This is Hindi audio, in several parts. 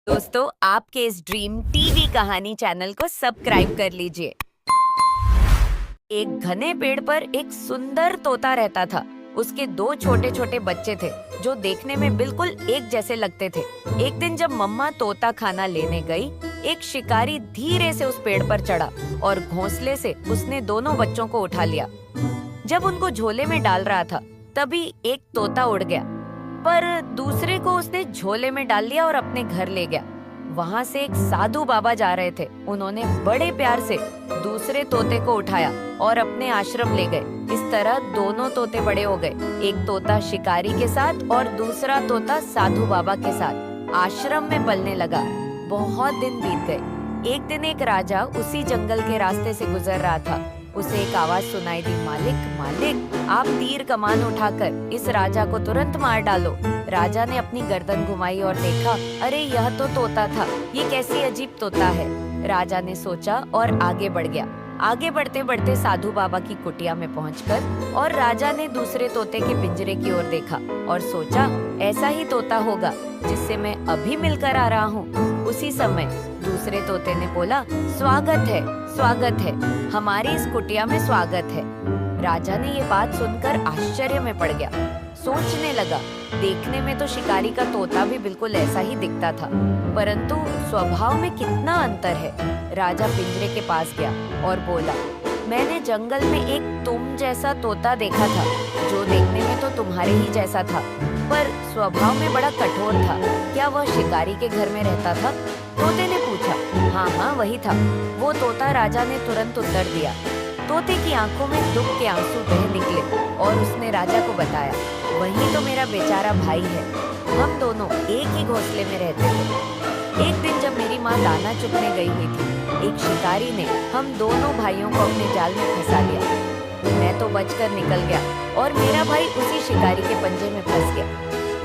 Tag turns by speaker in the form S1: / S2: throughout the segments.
S1: दोस्तों, आपके इस ड्रीम टीवी कहानी चैनल को सब्सक्राइब कर लीजिए। एक घने पेड़ पर एक सुंदर तोता रहता था। उसके दो छोटे छोटे बच्चे थे जो देखने में बिल्कुल एक जैसे लगते थे। एक दिन जब मम्मा तोता खाना लेने गई, एक शिकारी धीरे से उस पेड़ पर चढ़ा और घोंसले से उसने दोनों बच्चों को उठा लिया। जब उनको झोले में डाल रहा था, तभी एक तोता उड़ गया, पर दूसरे को उसने झोले में डाल लिया और अपने घर ले गया। वहाँ से एक साधु बाबा जा रहे थे। उन्होंने बड़े प्यार से दूसरे तोते को उठाया और अपने आश्रम ले गए। इस तरह दोनों तोते बड़े हो गए, एक तोता शिकारी के साथ और दूसरा तोता साधु बाबा के साथ आश्रम में पलने लगा। बहुत दिन बीत गए। एक दिन एक राजा उसी जंगल के रास्ते से गुजर रहा था। उसे एक आवाज सुनाई दी, मालिक मालिक, आप तीर कमान उठाकर इस राजा को तुरंत मार डालो। राजा ने अपनी गर्दन घुमाई और देखा, अरे यह तो तोता था, ये कैसी अजीब तोता है। राजा ने सोचा और आगे बढ़ गया। आगे बढ़ते बढ़ते साधु बाबा की कुटिया में पहुंचकर और राजा ने दूसरे तोते के पिंजरे की ओर देखा और सोचा, ऐसा ही तोता होगा जिससे मैं अभी मिलकर आ रहा हूँ। उसी समय दूसरे तोते ने बोला, स्वागत है, हमारी इस कुटिया में स्वागत है। राजा ने ये बात सुनकर आश्चर्य में पड़ गया। सोचने लगा, देखने में तो शिकारी का तोता भी बिल्कुल ऐसा ही दिखता था, परंतु स्वभाव में कितना अंतर है। राजा पिंजरे के पास गया और बोला, मैंने जंगल में एक तुम जैसा तोता देखा था, जो देखने में तो तुम्हारे ही जैसा था, पर स्वभाव में बड़ा कठोर था। क्या वह शिकारी के घर में रहता था? तोते ने पूछा। हाँ, वही था। वो तोता राजा ने तुरंत उत्तर दिया। तोते की आंखों में दुख के आंसू बह निकले और उसने राजा को बताया, वही तो मेरा बेचारा भाई है, हम दोनों एक ही घोंसले में रहते थे। एक दिन जब मेरी माँ दाना चुगने गई हुई थी, एक शिकारी ने हम दोनों भाइयों को अपने जाल में फंसा लिया। मैं तो बचकर निकल गया और मेरा भाई उसी शिकारी के पंजे में फंस गया।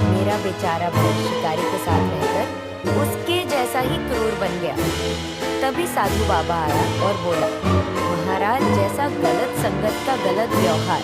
S1: मेरा बेचारा भाई शिकारी के साथ रहकर उसके जैसा ही क्रूर बन गया। तभी साधु बाबा आया और बोला, महाराज, जैसा गलत संगत का गलत व्यवहार,